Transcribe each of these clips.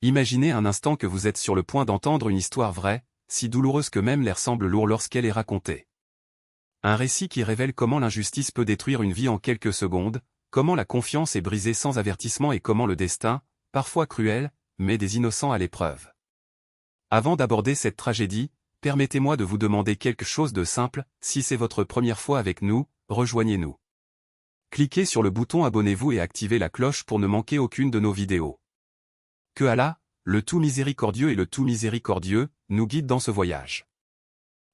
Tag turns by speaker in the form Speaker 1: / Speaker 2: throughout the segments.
Speaker 1: Imaginez un instant que vous êtes sur le point d'entendre une histoire vraie, si douloureuse que même l'air semble lourd lorsqu'elle est racontée. Un récit qui révèle comment l'injustice peut détruire une vie en quelques secondes, comment la confiance est brisée sans avertissement et comment le destin, parfois cruel, met des innocents à l'épreuve. Avant d'aborder cette tragédie, permettez-moi de vous demander quelque chose de simple, si c'est votre première fois avec nous, rejoignez-nous. Cliquez sur le bouton abonnez-vous et activez la cloche pour ne manquer aucune de nos vidéos. Que Allah, le tout miséricordieux et le tout miséricordieux, nous guide dans ce voyage.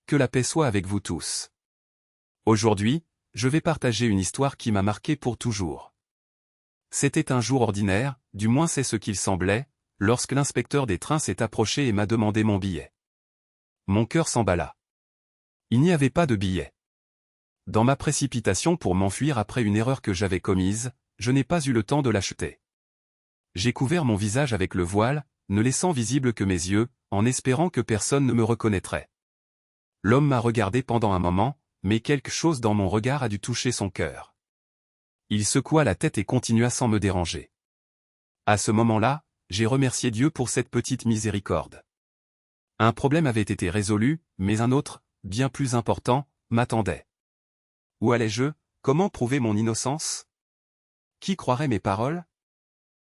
Speaker 1: Que la paix soit avec vous tous. Aujourd'hui, je vais partager une histoire qui m'a marqué pour toujours. C'était un jour ordinaire, du moins c'est ce qu'il semblait, lorsque l'inspecteur des trains s'est approché et m'a demandé mon billet. Mon cœur s'emballa. Il n'y avait pas de billet. Dans ma précipitation pour m'enfuir après une erreur que j'avais commise, je n'ai pas eu le temps de l'acheter. J'ai couvert mon visage avec le voile, ne laissant visible que mes yeux, en espérant que personne ne me reconnaîtrait. L'homme m'a regardé pendant un moment, mais quelque chose dans mon regard a dû toucher son cœur. Il secoua la tête et continua sans me déranger. À ce moment-là, j'ai remercié Dieu pour cette petite miséricorde. Un problème avait été résolu, mais un autre, bien plus important, m'attendait. Où allais-je? Comment prouver mon innocence? Qui croirait mes paroles?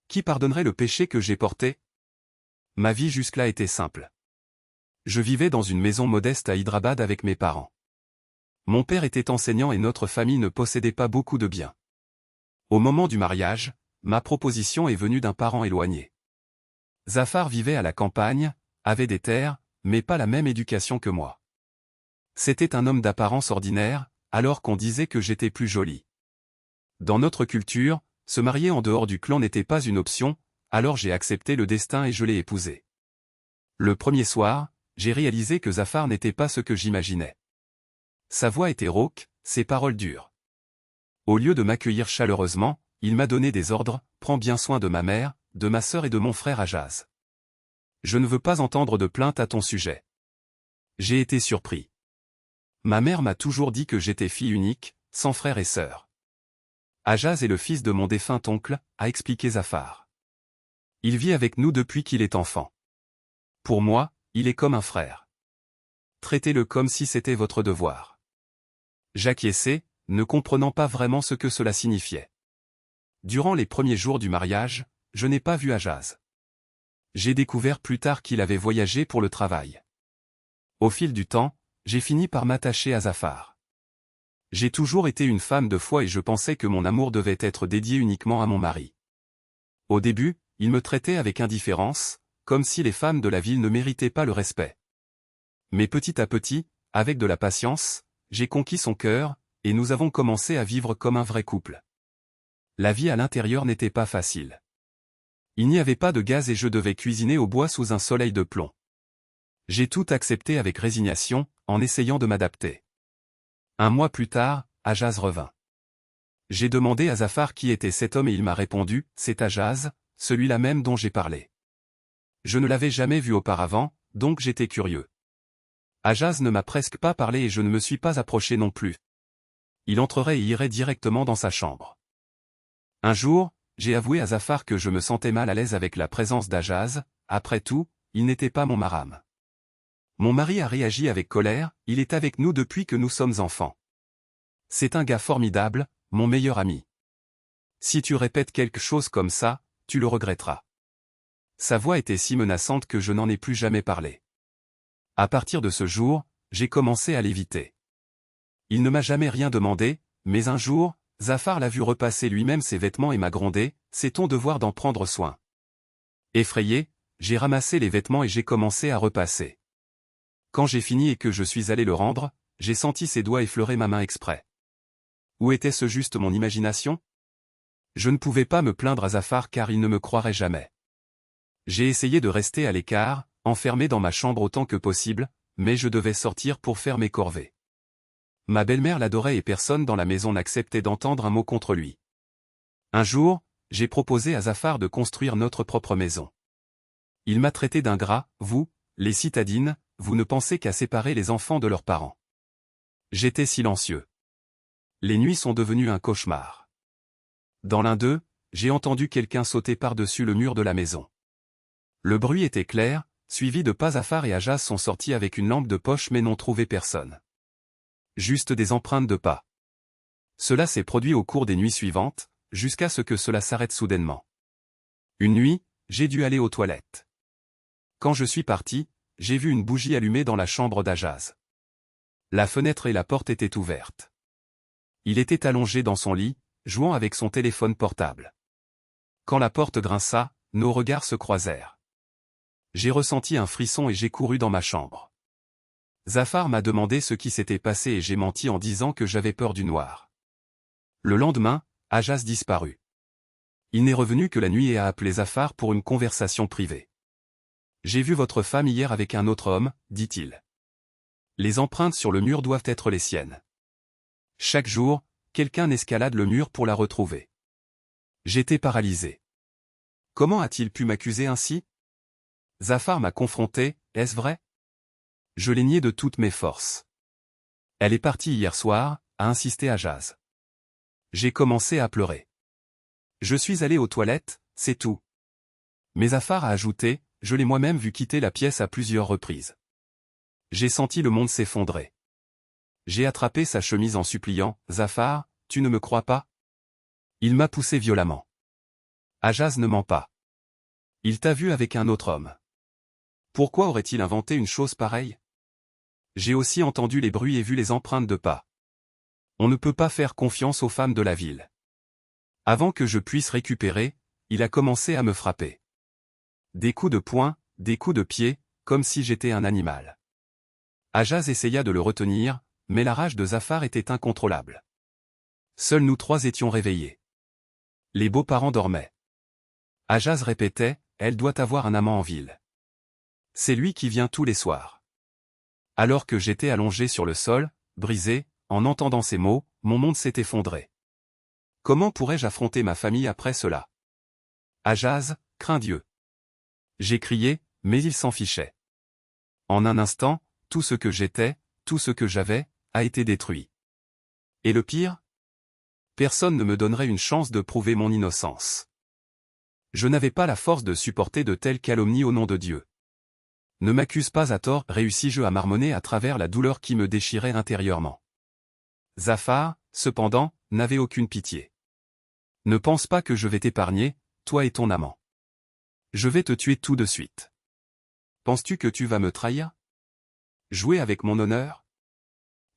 Speaker 1: Qui pardonnerait le péché que j'ai porté? Ma vie jusque-là était simple. Je vivais dans une maison modeste à Hyderabad avec mes parents. Mon père était enseignant et notre famille ne possédait pas beaucoup de biens. Au moment du mariage, ma proposition est venue d'un parent éloigné. Zafar vivait à la campagne, avait des terres, mais pas la même éducation que moi. C'était un homme d'apparence ordinaire, alors qu'on disait que j'étais plus jolie. Dans notre culture, se marier en dehors du clan n'était pas une option, alors j'ai accepté le destin et je l'ai épousé. Le premier soir, j'ai réalisé que Zafar n'était pas ce que j'imaginais. Sa voix était rauque, ses paroles dures. Au lieu de m'accueillir chaleureusement, il m'a donné des ordres, prends bien soin de ma mère, de ma sœur et de mon frère Ajaz. Je ne veux pas entendre de plainte à ton sujet. J'ai été surpris. Ma mère m'a toujours dit que j'étais fille unique, sans frère et sœur. Ajaz est le fils de mon défunt oncle, a expliqué Zafar. Il vit avec nous depuis qu'il est enfant. Pour moi, il est comme un frère. Traitez-le comme si c'était votre devoir. J'acquiesçai, ne comprenant pas vraiment ce que cela signifiait. Durant les premiers jours du mariage, je n'ai pas vu Ajaz. J'ai découvert plus tard qu'il avait voyagé pour le travail. Au fil du temps, j'ai fini par m'attacher à Zafar. J'ai toujours été une femme de foi et je pensais que mon amour devait être dédié uniquement à mon mari. Au début, il me traitait avec indifférence, comme si les femmes de la ville ne méritaient pas le respect. Mais petit à petit, avec de la patience, j'ai conquis son cœur, et nous avons commencé à vivre comme un vrai couple. La vie à l'intérieur n'était pas facile. Il n'y avait pas de gaz et je devais cuisiner au bois sous un soleil de plomb. J'ai tout accepté avec résignation, en essayant de m'adapter. Un mois plus tard, Ajaz revint. J'ai demandé à Zafar qui était cet homme et il m'a répondu, c'est Ajaz, celui-là même dont j'ai parlé. Je ne l'avais jamais vu auparavant, donc j'étais curieux. Ajaz ne m'a presque pas parlé et je ne me suis pas approché non plus. Il entrerait et irait directement dans sa chambre. Un jour, j'ai avoué à Zafar que je me sentais mal à l'aise avec la présence d'Ajaz, après tout, il n'était pas mon maram. Mon mari a réagi avec colère, il est avec nous depuis que nous sommes enfants. C'est un gars formidable, mon meilleur ami. Si tu répètes quelque chose comme ça, tu le regretteras. Sa voix était si menaçante que je n'en ai plus jamais parlé. À partir de ce jour, j'ai commencé à l'éviter. Il ne m'a jamais rien demandé, mais un jour, Zafar l'a vu repasser lui-même ses vêtements et m'a grondé, c'est ton devoir d'en prendre soin. Effrayé, j'ai ramassé les vêtements et j'ai commencé à repasser. Quand j'ai fini et que je suis allé le rendre, j'ai senti ses doigts effleurer ma main exprès. Où était-ce juste mon imagination? Je ne pouvais pas me plaindre à Zafar car il ne me croirait jamais. J'ai essayé de rester à l'écart, enfermé dans ma chambre autant que possible, mais je devais sortir pour faire mes corvées. Ma belle-mère l'adorait et personne dans la maison n'acceptait d'entendre un mot contre lui. Un jour, j'ai proposé à Zafar de construire notre propre maison. Il m'a traité d'ingrat, vous, les citadines, vous ne pensez qu'à séparer les enfants de leurs parents. J'étais silencieux. Les nuits sont devenues un cauchemar. Dans l'un d'eux, j'ai entendu quelqu'un sauter par-dessus le mur de la maison. Le bruit était clair, suivi de pas. Zafar et Ajaz sont sortis avec une lampe de poche mais n'ont trouvé personne. Juste des empreintes de pas. Cela s'est produit au cours des nuits suivantes, jusqu'à ce que cela s'arrête soudainement. Une nuit, j'ai dû aller aux toilettes. Quand je suis parti, j'ai vu une bougie allumée dans la chambre d'Ajaz. La fenêtre et la porte étaient ouvertes. Il était allongé dans son lit, jouant avec son téléphone portable. Quand la porte grinça, nos regards se croisèrent. J'ai ressenti un frisson et j'ai couru dans ma chambre. Zafar m'a demandé ce qui s'était passé et j'ai menti en disant que j'avais peur du noir. Le lendemain, Ajaz disparut. Il n'est revenu que la nuit et a appelé Zafar pour une conversation privée. « J'ai vu votre femme hier avec un autre homme, dit-il. Les empreintes sur le mur doivent être les siennes. Chaque jour, quelqu'un escalade le mur pour la retrouver. » J'étais paralysé. Comment a-t-il pu m'accuser ainsi? Zafar m'a confronté, est-ce vrai? Je l'ai nié de toutes mes forces. Elle est partie hier soir, a insisté Ajaz. J'ai commencé à pleurer. Je suis allé aux toilettes, c'est tout. Mais Zafar a ajouté, je l'ai moi-même vu quitter la pièce à plusieurs reprises. J'ai senti le monde s'effondrer. J'ai attrapé sa chemise en suppliant, Zafar, tu ne me crois pas? Il m'a poussé violemment. Ajaz ne ment pas. Il t'a vu avec un autre homme. Pourquoi aurait-il inventé une chose pareille? J'ai aussi entendu les bruits et vu les empreintes de pas. On ne peut pas faire confiance aux femmes de la ville. Avant que je puisse récupérer, il a commencé à me frapper. Des coups de poing, des coups de pied, comme si j'étais un animal. Ajaz essaya de le retenir, mais la rage de Zafar était incontrôlable. Seuls nous trois étions réveillés. Les beaux-parents dormaient. Ajaz répétait, elle doit avoir un amant en ville. C'est lui qui vient tous les soirs. Alors que j'étais allongé sur le sol, brisé, en entendant ces mots, mon monde s'est effondré. Comment pourrais-je affronter ma famille après cela? Ajaz, crains Dieu. J'ai crié, mais il s'en fichait. En un instant, tout ce que j'étais, tout ce que j'avais, a été détruit. Et le pire? Personne ne me donnerait une chance de prouver mon innocence. Je n'avais pas la force de supporter de telles calomnies au nom de Dieu. Ne m'accuse pas à tort, réussis-je à marmonner à travers la douleur qui me déchirait intérieurement. Zafar, cependant, n'avait aucune pitié. Ne pense pas que je vais t'épargner, toi et ton amant. Je vais te tuer tout de suite. Penses-tu que tu vas me trahir? Jouer avec mon honneur?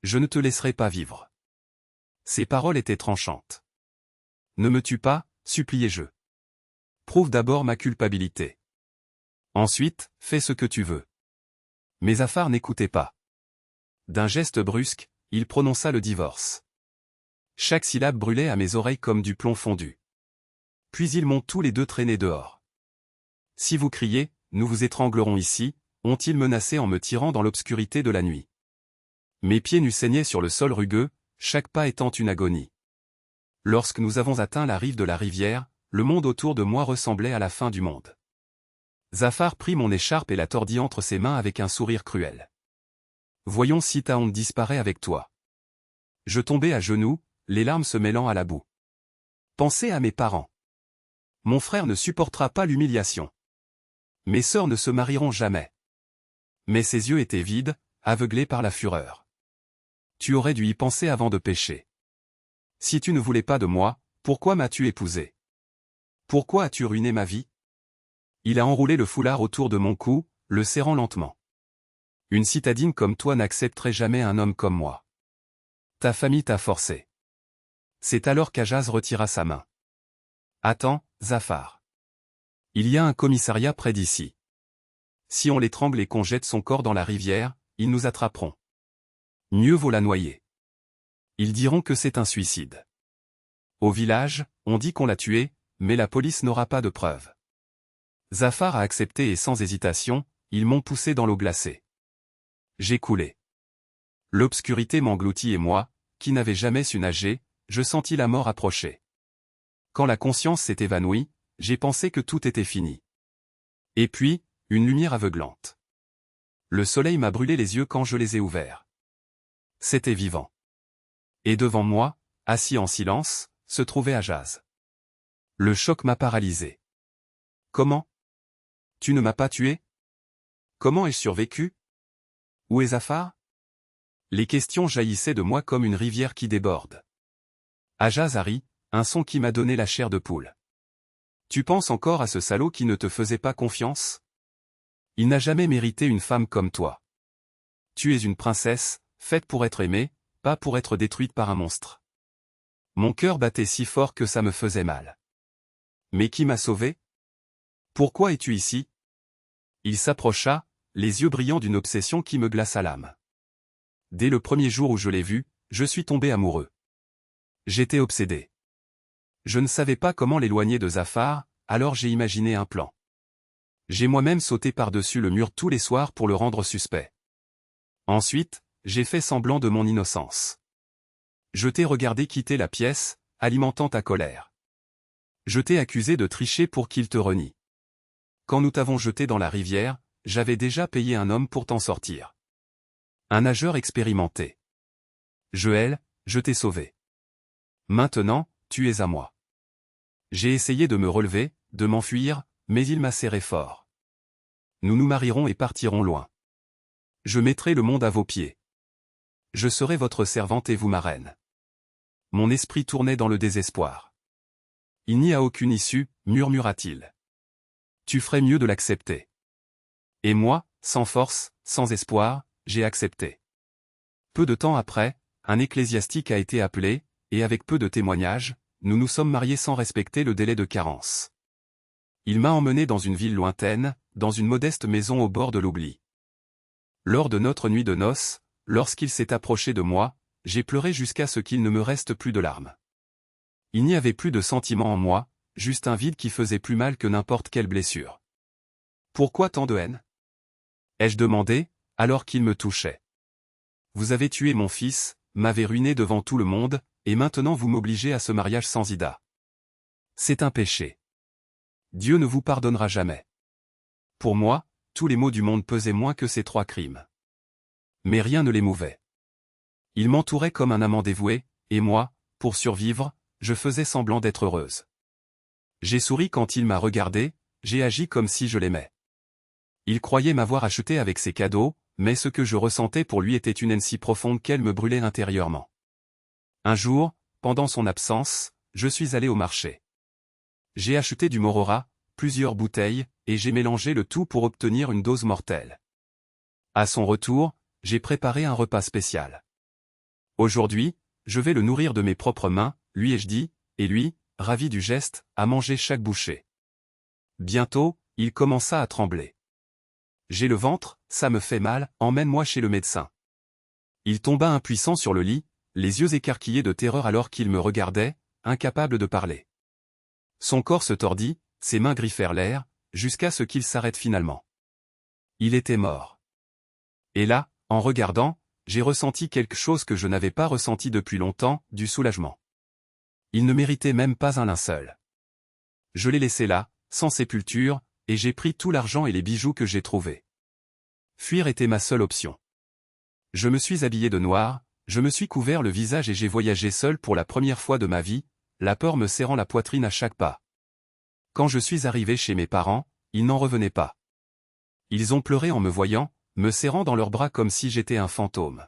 Speaker 1: Je ne te laisserai pas vivre. Ces paroles étaient tranchantes. Ne me tue pas, suppliai-je. Prouve d'abord ma culpabilité. Ensuite, fais ce que tu veux. Mais Zafar n'écoutait pas. D'un geste brusque, il prononça le divorce. Chaque syllabe brûlait à mes oreilles comme du plomb fondu. Puis ils m'ont tous les deux traîné dehors. Si vous criez, nous vous étranglerons ici, ont-ils menacé en me tirant dans l'obscurité de la nuit. Mes pieds nus saignaient sur le sol rugueux, chaque pas étant une agonie. Lorsque nous avons atteint la rive de la rivière, le monde autour de moi ressemblait à la fin du monde. Zafar prit mon écharpe et la tordit entre ses mains avec un sourire cruel. Voyons si ta honte disparaît avec toi. Je tombai à genoux, les larmes se mêlant à la boue. Pensez à mes parents. Mon frère ne supportera pas l'humiliation. Mes sœurs ne se marieront jamais. Mais ses yeux étaient vides, aveuglés par la fureur. Tu aurais dû y penser avant de pécher. Si tu ne voulais pas de moi, pourquoi m'as-tu épousé? Pourquoi as-tu ruiné ma vie? Il a enroulé le foulard autour de mon cou, le serrant lentement. Une citadine comme toi n'accepterait jamais un homme comme moi. Ta famille t'a forcé. C'est alors qu'Ajaz retira sa main. Attends, Zafar. Il y a un commissariat près d'ici. Si on l'étrangle et qu'on jette son corps dans la rivière, ils nous attraperont. Mieux vaut la noyer. Ils diront que c'est un suicide. Au village, on dit qu'on l'a tué, mais la police n'aura pas de preuves. Zafar a accepté et sans hésitation, ils m'ont poussé dans l'eau glacée. J'ai coulé. L'obscurité m'engloutit et moi, qui n'avais jamais su nager, je sentis la mort approcher. Quand la conscience s'est évanouie, j'ai pensé que tout était fini. Et puis, une lumière aveuglante. Le soleil m'a brûlé les yeux quand je les ai ouverts. C'était vivant. Et devant moi, assis en silence, se trouvait Ajaz. Le choc m'a paralysé. Comment? Tu ne m'as pas tué? Comment ai-je survécu? Où est Zafar? Les questions jaillissaient de moi comme une rivière qui déborde. Ajazari, un son qui m'a donné la chair de poule. Tu penses encore à ce salaud qui ne te faisait pas confiance? Il n'a jamais mérité une femme comme toi. Tu es une princesse, faite pour être aimée, pas pour être détruite par un monstre. Mon cœur battait si fort que ça me faisait mal. Mais qui m'a sauvé? Pourquoi es-tu ici? Il s'approcha, les yeux brillants d'une obsession qui me glaça l'âme. Dès le premier jour où je l'ai vu, je suis tombé amoureux. J'étais obsédé. Je ne savais pas comment l'éloigner de Zafar, alors j'ai imaginé un plan. J'ai moi-même sauté par-dessus le mur tous les soirs pour le rendre suspect. Ensuite, j'ai fait semblant de mon innocence. Je t'ai regardé quitter la pièce, alimentant ta colère. Je t'ai accusé de tricher pour qu'il te renie. Quand nous t'avons jeté dans la rivière, j'avais déjà payé un homme pour t'en sortir. Un nageur expérimenté. Joël, je t'ai sauvé. Maintenant, tu es à moi. J'ai essayé de me relever, de m'enfuir, mais il m'a serré fort. Nous nous marierons et partirons loin. Je mettrai le monde à vos pieds. Je serai votre servante et vous ma reine. Mon esprit tournait dans le désespoir. Il n'y a aucune issue, murmura-t-il. Tu ferais mieux de l'accepter. Et moi, sans force, sans espoir, j'ai accepté. Peu de temps après, un ecclésiastique a été appelé, et avec peu de témoignages, nous nous sommes mariés sans respecter le délai de carence. Il m'a emmené dans une ville lointaine, dans une modeste maison au bord de l'oubli. Lors de notre nuit de noces, lorsqu'il s'est approché de moi, j'ai pleuré jusqu'à ce qu'il ne me reste plus de larmes. Il n'y avait plus de sentiment en moi, juste un vide qui faisait plus mal que n'importe quelle blessure. Pourquoi tant de haine? Ai-je demandé, alors qu'il me touchait. Vous avez tué mon fils, m'avez ruiné devant tout le monde, et maintenant vous m'obligez à ce mariage sans Ida. C'est un péché. Dieu ne vous pardonnera jamais. Pour moi, tous les maux du monde pesaient moins que ces 3 crimes. Mais rien ne l'émouvait. Il m'entourait comme un amant dévoué, et moi, pour survivre, je faisais semblant d'être heureuse. J'ai souri quand il m'a regardé, j'ai agi comme si je l'aimais. Il croyait m'avoir acheté avec ses cadeaux, mais ce que je ressentais pour lui était une haine si profonde qu'elle me brûlait intérieurement. Un jour, pendant son absence, je suis allé au marché. J'ai acheté du Morora, plusieurs bouteilles, et j'ai mélangé le tout pour obtenir une dose mortelle. À son retour, j'ai préparé un repas spécial. Aujourd'hui, je vais le nourrir de mes propres mains, lui ai-je dit, et lui, ravi du geste, a mangé chaque bouchée. Bientôt, il commença à trembler. J'ai le ventre, ça me fait mal, emmène-moi chez le médecin. Il tomba impuissant sur le lit, les yeux écarquillés de terreur alors qu'il me regardait, incapable de parler. Son corps se tordit, ses mains griffèrent l'air, jusqu'à ce qu'il s'arrête finalement. Il était mort. Et là, en regardant, j'ai ressenti quelque chose que je n'avais pas ressenti depuis longtemps, du soulagement. Il ne méritait même pas un linceul. Je l'ai laissé là, sans sépulture, et j'ai pris tout l'argent et les bijoux que j'ai trouvés. Fuir était ma seule option. Je me suis habillé de noir, je me suis couvert le visage et j'ai voyagé seul pour la première fois de ma vie, la peur me serrant la poitrine à chaque pas. Quand je suis arrivé chez mes parents, ils n'en revenaient pas. Ils ont pleuré en me voyant, me serrant dans leurs bras comme si j'étais un fantôme.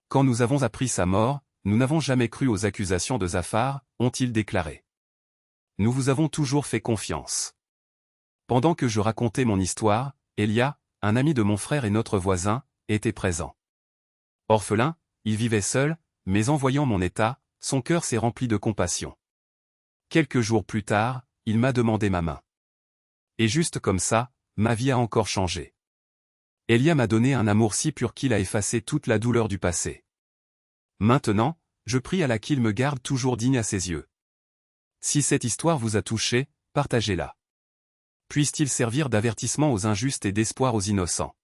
Speaker 1: Quand nous avons appris sa mort, nous n'avons jamais cru aux accusations de Zafar, ont-ils déclaré. Nous vous avons toujours fait confiance. Pendant que je racontais mon histoire, Elia, un ami de mon frère et notre voisin, était présent. Orphelin, il vivait seul, mais en voyant mon état, son cœur s'est rempli de compassion. Quelques jours plus tard, il m'a demandé ma main. Et juste comme ça, ma vie a encore changé. Elia m'a donné un amour si pur qu'il a effacé toute la douleur du passé. Maintenant, je prie Allah qu'il me garde toujours digne à ses yeux. Si cette histoire vous a touché, partagez-la. Puisse-t-il servir d'avertissement aux injustes et d'espoir aux innocents.